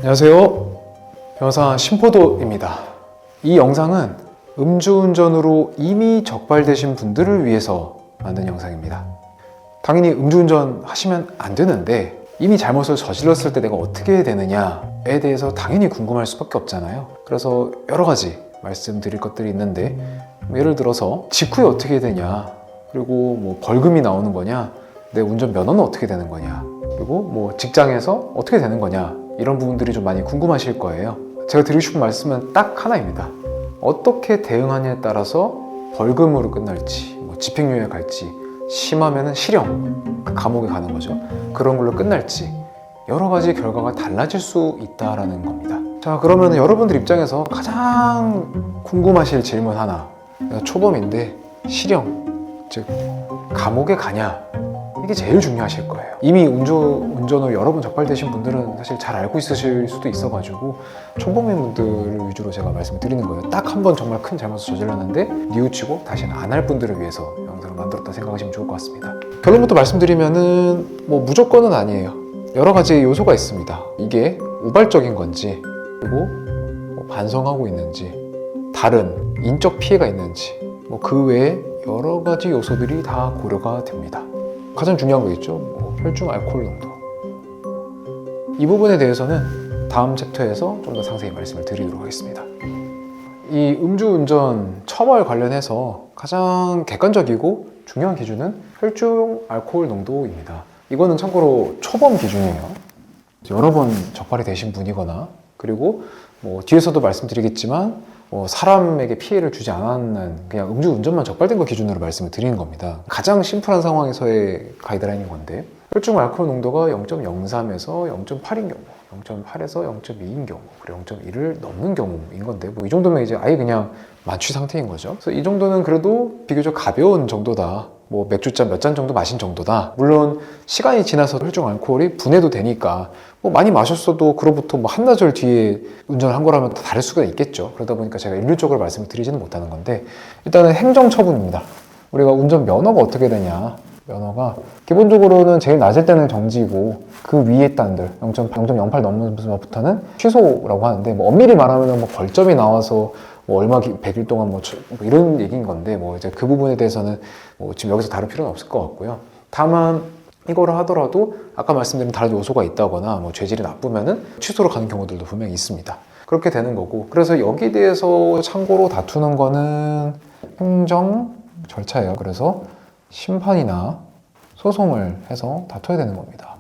안녕하세요. 변호사 신포도입니다. 이 영상은 음주운전으로 이미 적발되신 분들을 위해서 만든 영상입니다. 당연히 음주운전 하시면 안 되는데 이미 잘못을 저질렀을 때 내가 어떻게 되느냐에 대해서 당연히 궁금할 수밖에 없잖아요. 그래서 여러 가지 말씀드릴 것들이 있는데 예를 들어서 직후에 어떻게 되냐, 그리고 뭐 벌금이 나오는 거냐, 내 운전 면허는 어떻게 되는 거냐, 그리고 뭐 직장에서 어떻게 되는 거냐, 이런 부분들이 좀 많이 궁금하실 거예요. 제가 드리고 싶은 말씀은 딱 하나입니다. 어떻게 대응하냐에 따라서 벌금으로 끝날지, 뭐 집행유예 갈지, 심하면은 실형, 감옥에 가는 거죠. 그런 걸로 끝날지 여러 가지 결과가 달라질 수 있다라는 겁니다. 자, 그러면 여러분들 입장에서 가장 궁금하실 질문 하나, 내가 초범인데 실형, 즉 감옥에 가냐, 이게 제일 중요하실 거예요. 이미 운전으로 여러 번 적발되신 분들은 사실 잘 알고 있으실 수도 있어가지고 초범인 분들을 위주로 제가 말씀을 드리는 거예요. 딱 한 번 정말 큰 잘못을 저질렀는데 뉘우치고 다시는 안 할 분들을 위해서 영상을 만들었다 생각하시면 좋을 것 같습니다. 결론부터 말씀드리면은 뭐 무조건은 아니에요. 여러 가지 요소가 있습니다. 이게 우발적인 건지, 그리고 뭐 반성하고 있는지, 다른 인적 피해가 있는지, 뭐 그 외에 여러 가지 요소들이 다 고려가 됩니다. 가장 중요한 거겠죠. 뭐 혈중 알코올 농도. 이 부분에 대해서는 다음 챕터에서 좀 더 상세히 말씀을 드리도록 하겠습니다. 이 음주운전 처벌 관련해서 가장 객관적이고 중요한 기준은 혈중 알코올 농도입니다. 이거는 참고로 초범 기준이에요. 여러 번 적발이 되신 분이거나, 그리고 뭐 뒤에서도 말씀드리겠지만 뭐 사람에게 피해를 주지 않았는 그냥 음주운전만 적발된 거 기준으로 말씀을 드리는 겁니다. 가장 심플한 상황에서의 가이드라인인 건데, 혈중 알코올 농도가 0.03에서 0.8인 경우, 0.8에서 0.2인 경우, 그리고 0.1을 넘는 경우인 건데, 뭐 이 정도면 이제 아예 그냥 만취 상태인 거죠. 그래서 이 정도는 그래도 비교적 가벼운 정도다. 뭐 맥주잔 몇 잔 정도 마신 정도다. 물론 시간이 지나서 혈중 알코올이 분해도 되니까 뭐 많이 마셨어도 그로부터 뭐 한나절 뒤에 운전을 한 거라면 다 다를 수가 있겠죠. 그러다 보니까 제가 일률적으로 말씀을 드리지는 못하는 건데, 일단은 행정처분입니다. 우리가 운전 면허가 어떻게 되냐, 면허가 기본적으로는 제일 낮을 때는 정지고 그 위에 단들 0.08 넘는 부터는 취소라고 하는데, 뭐 엄밀히 말하면 뭐 벌점이 나와서 뭐 얼마 100일 동안 뭐 이런 얘기인 건데, 뭐 이제 그 부분에 대해서는 뭐 지금 여기서 다룰 필요는 없을 것 같고요. 다만 이거를 하더라도 아까 말씀드린 다른 요소가 있다거나 뭐 죄질이 나쁘면은 취소로 가는 경우들도 분명히 있습니다. 그렇게 되는 거고, 그래서 여기에 대해서 참고로 다투는 거는 행정 절차예요. 그래서 심판이나 소송을 해서 다퉈야 되는 겁니다.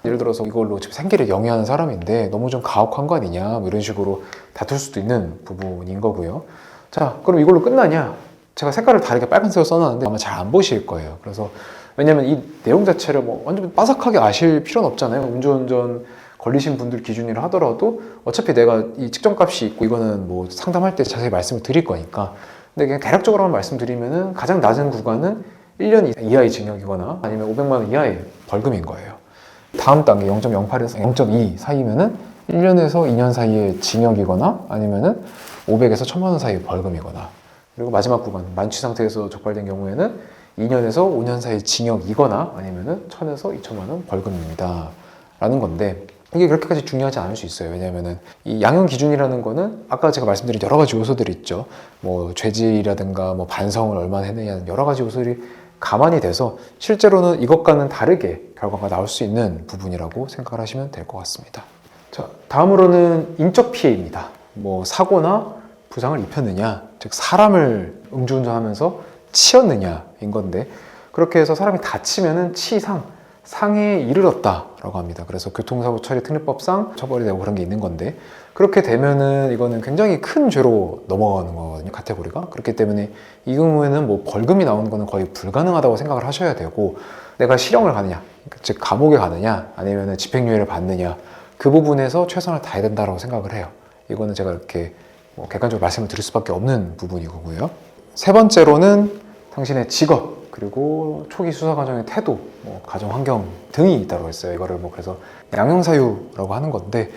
예를 들어서 이걸로 지금 생계를 영위하는 사람인데 너무 좀 가혹한 거 아니냐, 뭐 이런 식으로 다툴 수도 있는 부분인 거고요. 자, 그럼 이걸로 끝나냐? 제가 색깔을 다르게 빨간색으로 써놨는데 아마 잘 안 보실 거예요. 그래서 왜냐면 이 내용 자체를 뭐 완전 빠삭하게 아실 필요는 없잖아요. 음주운전 걸리신 분들 기준이라 하더라도 어차피 내가 이 측정값이 있고 이거는 뭐 상담할 때 자세히 말씀을 드릴 거니까. 근데 그냥 대략적으로만 말씀드리면은 가장 낮은 구간은 1년 이하의 징역이거나 아니면 500만 원 이하의 벌금인 거예요. 다음 단계 0.08에서 0.2 사이면은 1년에서 2년 사이의 징역이거나 아니면은 500에서 1000만 원 사이의 벌금이거나, 그리고 마지막 구간 만취 상태에서 적발된 경우에는 2년에서 5년 사이의 징역이거나 아니면은 1000에서 2000만 원 벌금입니다. 라는 건데, 이게 그렇게까지 중요하지 않을 수 있어요. 왜냐면은 이 양형 기준이라는 거는 아까 제가 말씀드린 여러 가지 요소들이 있죠. 뭐 죄질이라든가 뭐 반성을 얼마나 했느냐, 여러 가지 요소들이 가만히 돼서 실제로는 이것과는 다르게 결과가 나올 수 있는 부분이라고 생각을 하시면 될 것 같습니다. 자, 다음으로는 인적 피해입니다. 뭐 사고나 부상을 입혔느냐, 즉 사람을 음주운전하면서 치였느냐인 건데, 그렇게 해서 사람이 다치면은 치상, 상해에 이르렀다라고 합니다. 그래서 교통사고 처리 특례법상 처벌이 되고 그런 게 있는 건데, 그렇게 되면은 이거는 굉장히 큰 죄로 넘어가는 거거든요, 카테고리가. 그렇기 때문에 이 경우에는 뭐 벌금이 나오는 거는 거의 불가능하다고 생각을 하셔야 되고, 내가 실형을 가느냐, 즉 감옥에 가느냐, 아니면 집행유예를 받느냐, 그 부분에서 최선을 다해야 된다고 생각을 해요. 이거는 제가 이렇게 뭐 객관적으로 말씀을 드릴 수밖에 없는 부분이고요. 세 번째로는 당신의 직업, 그리고 초기 수사 과정의 태도, 뭐 가정 환경 등이 있다고 했어요. 이거를 뭐 그래서 양형사유라고 하는 건데,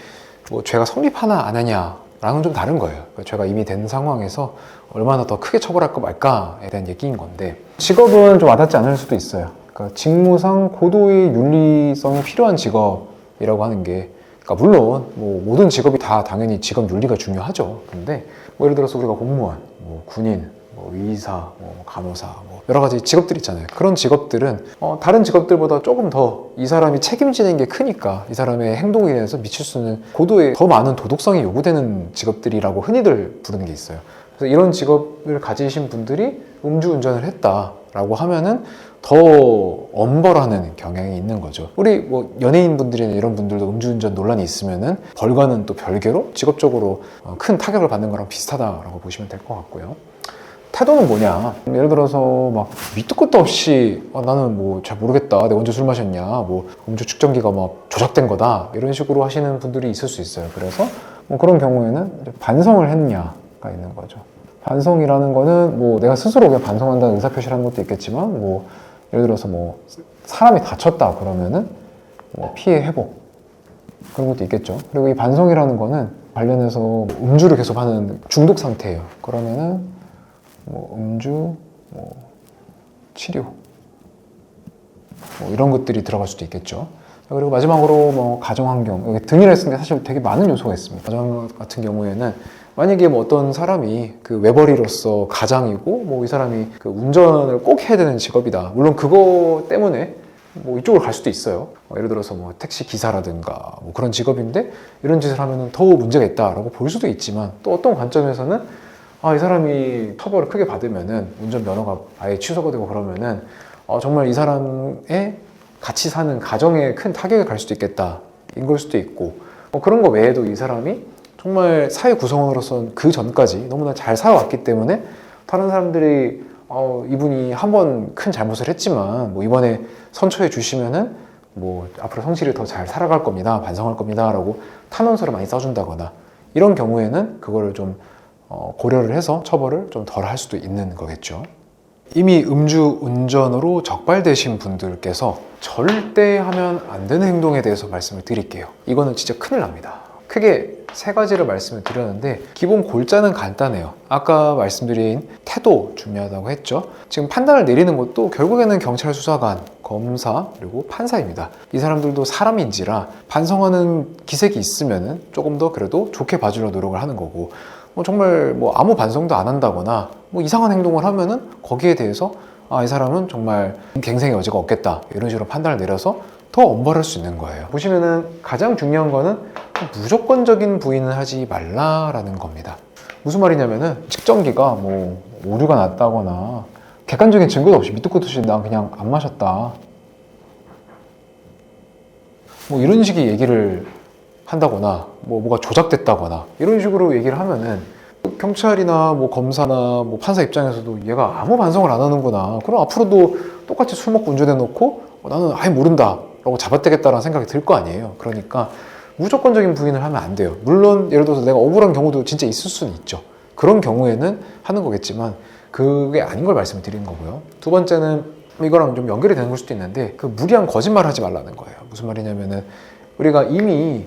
뭐 죄가 성립하나 안 하냐랑은 좀 다른 거예요. 죄가 이미 된 상황에서 얼마나 더 크게 처벌할까 말까에 대한 얘기인 건데, 직업은 좀 와닿지 않을 수도 있어요. 그러니까 직무상 고도의 윤리성이 필요한 직업이라고 하는 게 그러니까 물론 뭐 모든 직업이 다 당연히 직업 윤리가 중요하죠. 근데 뭐 예를 들어서 우리가 공무원, 뭐 군인, 뭐 의사, 뭐 간호사, 뭐 여러 가지 직업들 있잖아요. 그런 직업들은 다른 직업들보다 조금 더 이 사람이 책임지는 게 크니까 이 사람의 행동에 대해서 미칠 수 있는 고도의 더 많은 도덕성이 요구되는 직업들이라고 흔히들 부르는 게 있어요. 그래서 이런 직업을 가지신 분들이 음주운전을 했다라고 하면은 더 엄벌하는 경향이 있는 거죠. 우리 뭐 연예인분들이나 이런 분들도 음주운전 논란이 있으면은 벌과는 또 별개로 직업적으로 큰 타격을 받는 거랑 비슷하다라고 보시면 될 것 같고요. 태도는 뭐냐? 예를 들어서 막 밑도 끝도 없이 나는 뭐 잘 모르겠다. 내가 언제 술 마셨냐? 뭐 음주 측정기가 막 조작된 거다. 이런 식으로 하시는 분들이 있을 수 있어요. 그래서 뭐 그런 경우에는 이제 반성을 했냐가 있는 거죠. 반성이라는 거는 뭐 내가 스스로 그냥 반성한다는 의사표시를 하는 것도 있겠지만 뭐 예를 들어서 뭐 사람이 다쳤다 그러면은 뭐 피해 회복 그런 것도 있겠죠. 그리고 이 반성이라는 거는 관련해서 음주를 계속 하는 중독 상태예요. 그러면은 뭐 음주, 뭐 치료 뭐 이런 것들이 들어갈 수도 있겠죠. 그리고 마지막으로 뭐 가정환경, 여기 등이라 쓴 게 사실 되게 많은 요소가 있습니다. 가정 같은 경우에는 만약에 뭐 어떤 사람이 그 외벌이로서 가장이고 뭐 이 사람이 그 운전을 꼭 해야 되는 직업이다. 물론 그거 때문에 뭐 이쪽으로 갈 수도 있어요. 예를 들어서 뭐 택시 기사라든가 뭐 그런 직업인데 이런 짓을 하면은 더 문제가 있다라고 볼 수도 있지만 또 어떤 관점에서는 이 사람이 처벌을 크게 받으면은 운전면허가 아예 취소가 되고 그러면은 정말 이 사람의 같이 사는 가정에 큰 타격이 갈 수도 있겠다 인 걸 수도 있고 그런 거 외에도 이 사람이 정말 사회 구성원으로서는 그 전까지 너무나 잘 살아왔기 때문에 다른 사람들이 이분이 한 번 큰 잘못을 했지만 뭐 이번에 선처해 주시면은 뭐 앞으로 성실히 더 잘 살아갈 겁니다, 반성할 겁니다 라고 탄원서를 많이 써준다거나 이런 경우에는 그거를 좀 고려를 해서 처벌을 좀 덜 할 수도 있는 거겠죠. 이미 음주운전으로 적발되신 분들께서 절대 하면 안 되는 행동에 대해서 말씀을 드릴게요. 이거는 진짜 큰일 납니다. 크게 세 가지를 말씀을 드렸는데 기본 골자는 간단해요. 아까 말씀드린 태도 중요하다고 했죠. 지금 판단을 내리는 것도 결국에는 경찰 수사관, 검사, 그리고 판사입니다. 이 사람들도 사람인지라 반성하는 기색이 있으면 조금 더 그래도 좋게 봐주려 노력을 하는 거고 정말 뭐 아무 반성도 안 한다거나 뭐 이상한 행동을 하면은 거기에 대해서 이 사람은 정말 갱생의 여지가 없겠다 이런 식으로 판단을 내려서 더 엄벌할 수 있는 거예요. 보시면은 가장 중요한 거는 무조건적인 부인은 하지 말라라는 겁니다. 무슨 말이냐면은 측정기가 뭐 오류가 났다거나 객관적인 증거도 없이 밑도 끝도 없이 난 그냥 안 마셨다 뭐 이런 식의 얘기를 한다거나 뭐가 조작됐다거나 이런 식으로 얘기를 하면은 경찰이나 뭐 검사나 뭐 판사 입장에서도 얘가 아무 반성을 안 하는구나. 그럼 앞으로도 똑같이 술 먹고 운전해 놓고 나는 아예 모른다 라고 잡아떼겠다라는 생각이 들 거 아니에요. 그러니까 무조건적인 부인을 하면 안 돼요. 물론 예를 들어서 내가 억울한 경우도 진짜 있을 수는 있죠. 그런 경우에는 하는 거겠지만 그게 아닌 걸 말씀을 드리는 거고요. 두 번째는 이거랑 좀 연결이 되는 걸 수도 있는데 그 무리한 거짓말을 하지 말라는 거예요. 무슨 말이냐면은 우리가 이미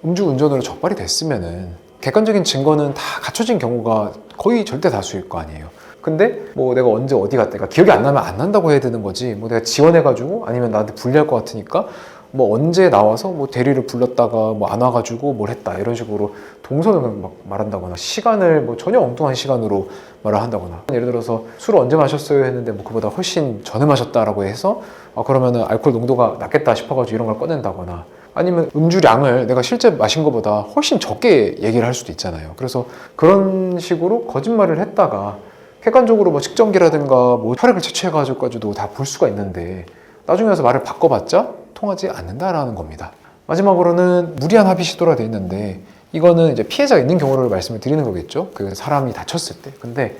음주운전으로 적발이 됐으면은 객관적인 증거는 다 갖춰진 경우가 거의 절대 다수일 거 아니에요. 근데 뭐 내가 언제 어디 갔다, 그러니까 기억이 안 나면 안 난다고 해야 되는 거지. 뭐 내가 지원해가지고 아니면 나한테 불리할 것 같으니까 뭐 언제 나와서 뭐 대리를 불렀다가 뭐 안 와가지고 뭘 했다 이런 식으로 동선을 막 말한다거나 시간을 뭐 전혀 엉뚱한 시간으로 말을 한다거나 예를 들어서 술을 언제 마셨어요 했는데 뭐 그보다 훨씬 전에 마셨다라고 해서 그러면은 알코올 농도가 낮겠다 싶어가지고 이런 걸 꺼낸다거나 아니면 음주량을 내가 실제 마신 것보다 훨씬 적게 얘기를 할 수도 있잖아요. 그래서 그런 식으로 거짓말을 했다가 객관적으로 뭐 측정기라든가 뭐 혈액을 채취해가지고까지도 다 볼 수가 있는데 나중에 와서 말을 바꿔봤자 통하지 않는다라는 겁니다. 마지막으로는 무리한 합의 시도라 돼 있는데 이거는 이제 피해자가 있는 경우를 말씀을 드리는 거겠죠. 그 사람이 다쳤을 때. 근데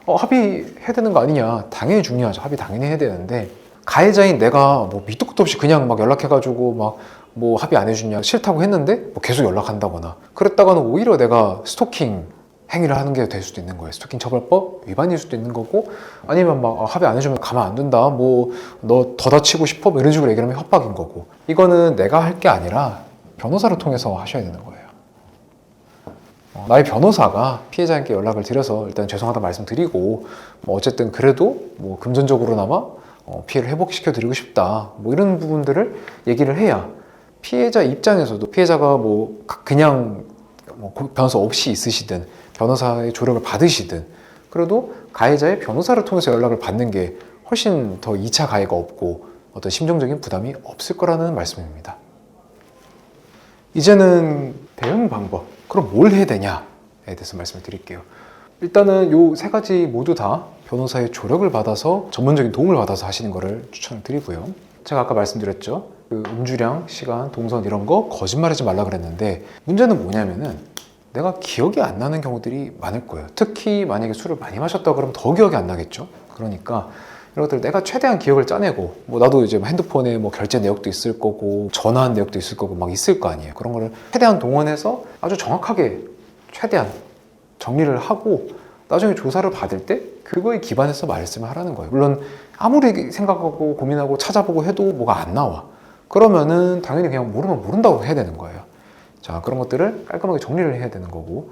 합의해야 되는 거 아니냐. 당연히 중요하죠. 합의 당연히 해야 되는데 가해자인 내가 뭐 밑도 끝도 없이 그냥 막 연락해가지고 막 뭐 합의 안 해주냐 싫다고 했는데 뭐 계속 연락한다거나 그랬다가는 오히려 내가 스토킹 행위를 하는 게 될 수도 있는 거예요. 스토킹 처벌법 위반일 수도 있는 거고 아니면 막 합의 안 해주면 가만 안 둔다 뭐 너 더 다치고 싶어 뭐 이런 식으로 얘기를 하면 협박인 거고 이거는 내가 할 게 아니라 변호사를 통해서 하셔야 되는 거예요. 나의 변호사가 피해자에게 연락을 드려서 일단 죄송하다 말씀드리고 뭐 어쨌든 그래도 뭐 금전적으로나마 피해를 회복시켜 드리고 싶다 뭐 이런 부분들을 얘기를 해야 피해자 입장에서도 피해자가 뭐 그냥 뭐 변호사 없이 있으시든 변호사의 조력을 받으시든 그래도 가해자의 변호사를 통해서 연락을 받는 게 훨씬 더 2차 가해가 없고 어떤 심정적인 부담이 없을 거라는 말씀입니다. 이제는 대응 방법, 그럼 뭘 해야 되냐에 대해서 말씀을 드릴게요. 일단은 요 세 가지 모두 다 변호사의 조력을 받아서 전문적인 도움을 받아서 하시는 거를 추천을 드리고요. 제가 아까 말씀드렸죠. 그 음주량, 시간, 동선 이런 거 거짓말하지 말라 그랬는데 문제는 뭐냐면은 내가 기억이 안 나는 경우들이 많을 거예요. 특히 만약에 술을 많이 마셨다 그러면 더 기억이 안 나겠죠. 그러니까 이런 것들 내가 최대한 기억을 짜내고 뭐 나도 이제 핸드폰에 뭐 결제 내역도 있을 거고 전화한 내역도 있을 거고 막 있을 거 아니에요. 그런 거를 최대한 동원해서 아주 정확하게 최대한 정리를 하고 나중에 조사를 받을 때 그거에 기반해서 말씀을 하라는 거예요. 물론 아무리 생각하고 고민하고 찾아보고 해도 뭐가 안 나와. 그러면은 당연히 그냥 모르면 모른다고 해야 되는 거예요. 자, 그런 것들을 깔끔하게 정리를 해야 되는 거고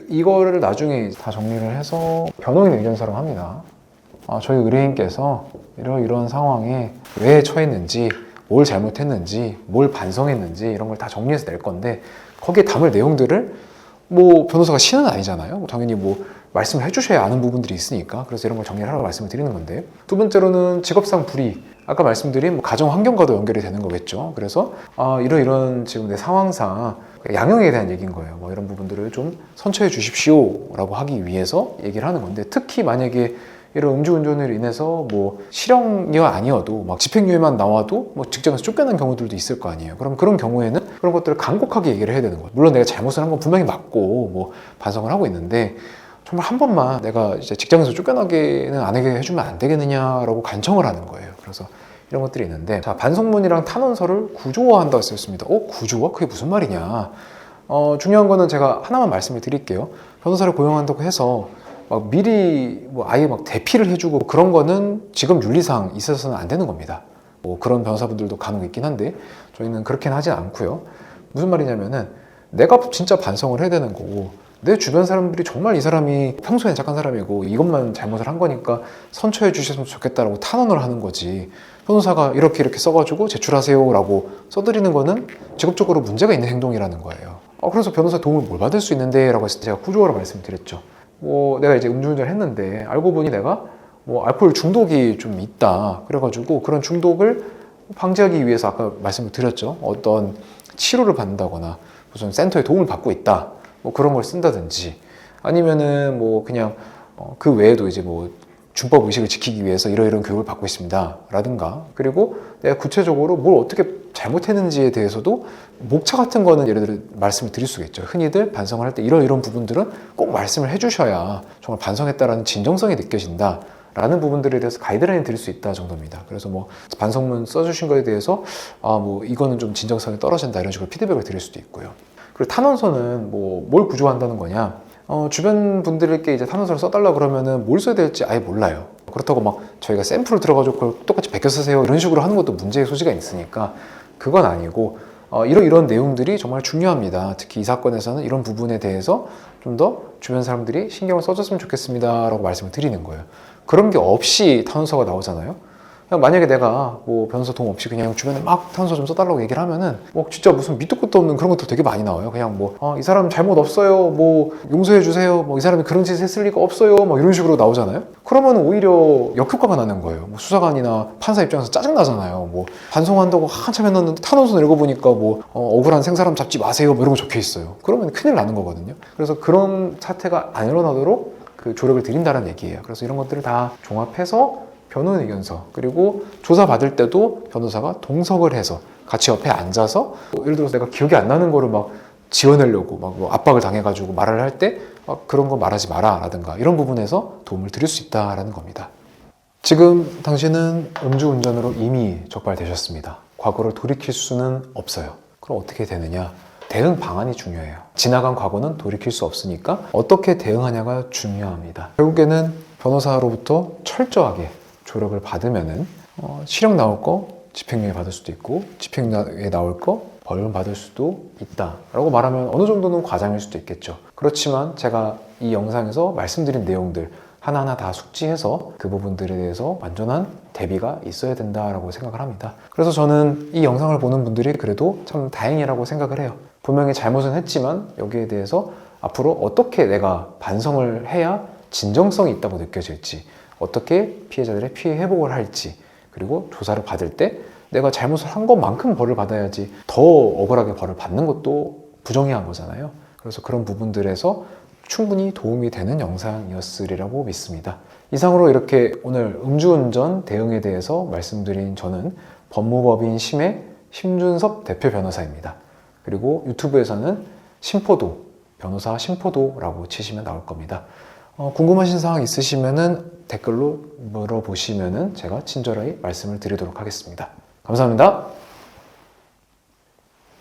이거를 나중에 다 정리를 해서 변호인 의견서를 합니다. 저희 의뢰인께서 이런 상황에 왜 처했는지, 뭘 잘못했는지, 뭘 반성했는지 이런 걸 다 정리해서 낼 건데 거기에 담을 내용들을 뭐 변호사가 신은 아니잖아요. 당연히 뭐 말씀을 해주셔야 아는 부분들이 있으니까 그래서 이런 걸 정리를 하라고 말씀을 드리는 건데 두 번째로는 직업상 불이익, 아까 말씀드린 뭐 가정 환경과도 연결이 되는 거겠죠. 그래서 이런 지금 내 상황상 양형에 대한 얘기인 거예요. 뭐 이런 부분들을 좀 선처해 주십시오라고 하기 위해서 얘기를 하는 건데 특히 만약에 이런 음주운전으로 인해서 뭐 실형이 아니어도 막 집행유예만 나와도 뭐 직장에서 쫓겨난 경우들도 있을 거 아니에요. 그럼 그런 경우에는 그런 것들을 간곡하게 얘기를 해야 되는 거예요. 물론 내가 잘못을 한 건 분명히 맞고 뭐 반성을 하고 있는데 정말 한 번만 내가 이제 직장에서 쫓겨나게는 안 하게 해주면 안 되겠느냐라고 간청을 하는 거예요. 그래서 이런 것들이 있는데 자, 반성문이랑 탄원서를 구조화한다고 했습니다. 구조화? 그게 무슨 말이냐? 중요한 거는 제가 하나만 말씀을 드릴게요. 변호사를 고용한다고 해서 막 미리 뭐 아예 막 대피를 해주고 그런 거는 지금 윤리상 있어서는 안 되는 겁니다. 뭐 그런 변호사분들도 간혹 있긴 한데 저희는 그렇게는 하진 않고요. 무슨 말이냐면은 내가 진짜 반성을 해야 되는 거고 내 주변 사람들이 정말 이 사람이 평소엔 착한 사람이고 이것만 잘못을 한 거니까 선처해 주셨으면 좋겠다라고 탄원을 하는 거지 변호사가 이렇게 써가지고 제출하세요 라고 써드리는 거는 직업적으로 문제가 있는 행동이라는 거예요. 그래서 변호사 도움을 뭘 받을 수 있는데 라고 해서 제가 구조화로 말씀드렸죠. 뭐 내가 이제 음주운전을 했는데 알고 보니 내가 뭐 알코올 중독이 좀 있다 그래가지고 그런 중독을 방지하기 위해서 아까 말씀을 드렸죠. 어떤 치료를 받는다거나 무슨 센터에 도움을 받고 있다 뭐 그런 걸 쓴다든지 아니면은 뭐 그냥 그 외에도 이제 뭐 준법 의식을 지키기 위해서 이런 교육을 받고 있습니다 라든가 그리고 내가 구체적으로 뭘 어떻게 잘못했는지에 대해서도 목차 같은 거는 예를 들어 말씀을 드릴 수가 있죠. 흔히들 반성을 할 때 이런 부분들은 꼭 말씀을 해주셔야 정말 반성했다라는 진정성이 느껴진다 라는 부분들에 대해서 가이드라인을 드릴 수 있다 정도입니다. 그래서 뭐 반성문 써주신 거에 대해서 뭐 이거는 좀 진정성이 떨어진다 이런 식으로 피드백을 드릴 수도 있고요. 그리고 탄원서는 뭐 뭘 구조한다는 거냐, 주변 분들께 이제 탄원서를 써달라 그러면은 뭘 써야 될지 아예 몰라요. 그렇다고 막 저희가 샘플을 들어가지고 그걸 똑같이 베껴 쓰세요 이런 식으로 하는 것도 문제의 소지가 있으니까 그건 아니고 이런 내용들이 정말 중요합니다. 특히 이 사건에서는 이런 부분에 대해서 좀 더 주변 사람들이 신경을 써줬으면 좋겠습니다 라고 말씀을 드리는 거예요. 그런 게 없이 탄원서가 나오잖아요. 그냥 만약에 내가 뭐 변호사 도움 없이 그냥 주변에 막 탄원서 좀 써달라고 얘기를 하면은 뭐 진짜 무슨 밑도 끝도 없는 그런 것도 되게 많이 나와요. 그냥 뭐 이 사람 잘못 없어요, 뭐 용서해 주세요, 뭐 이 사람이 그런 짓 했을 리가 없어요, 막 이런 식으로 나오잖아요. 그러면 오히려 역효과가 나는 거예요. 뭐 수사관이나 판사 입장에서 짜증 나잖아요. 뭐 반성한다고 한참 했는데 탄원서 읽어보니까 뭐 억울한 생사람 잡지 마세요, 뭐 이런 거 적혀 있어요. 그러면 큰일 나는 거거든요. 그래서 그런 사태가 안 일어나도록 그 조력을 드린다는 얘기예요. 그래서 이런 것들을 다 종합해서 변호인 의견서 그리고 조사 받을 때도 변호사가 동석을 해서 같이 옆에 앉아서 뭐 예를 들어서 내가 기억이 안 나는 거를 막 지어내려고 막 뭐 압박을 당해가지고 말을 할 때 그런 거 말하지 마라 라든가 이런 부분에서 도움을 드릴 수 있다라는 겁니다. 지금 당신은 음주운전으로 이미 적발되셨습니다. 과거를 돌이킬 수는 없어요. 그럼 어떻게 되느냐? 대응 방안이 중요해요. 지나간 과거는 돌이킬 수 없으니까 어떻게 대응하냐가 중요합니다. 결국에는 변호사로부터 철저하게 조력을 받으면은 실형 나올 거 집행유예 받을 수도 있고 집행유예 나올 거 벌금 받을 수도 있다 라고 말하면 어느 정도는 과장일 수도 있겠죠. 그렇지만 제가 이 영상에서 말씀드린 내용들 하나하나 다 숙지해서 그 부분들에 대해서 완전한 대비가 있어야 된다라고 생각을 합니다. 그래서 저는 이 영상을 보는 분들이 그래도 참 다행이라고 생각을 해요. 분명히 잘못은 했지만 여기에 대해서 앞으로 어떻게 내가 반성을 해야 진정성이 있다고 느껴질지, 어떻게 피해자들의 피해 회복을 할지, 그리고 조사를 받을 때 내가 잘못을 한 것만큼 벌을 받아야지 더 억울하게 벌을 받는 것도 부정의한 거잖아요. 그래서 그런 부분들에서 충분히 도움이 되는 영상이었으리라고 믿습니다. 이상으로 이렇게 오늘 음주운전 대응에 대해서 말씀드린 저는 법무법인 심의 심준섭 대표 변호사입니다. 그리고 유튜브에서는 심포도, 변호사 심포도라고 치시면 나올 겁니다. 궁금하신 사항 있으시면 댓글로 물어보시면 제가 친절하게 말씀을 드리도록 하겠습니다. 감사합니다.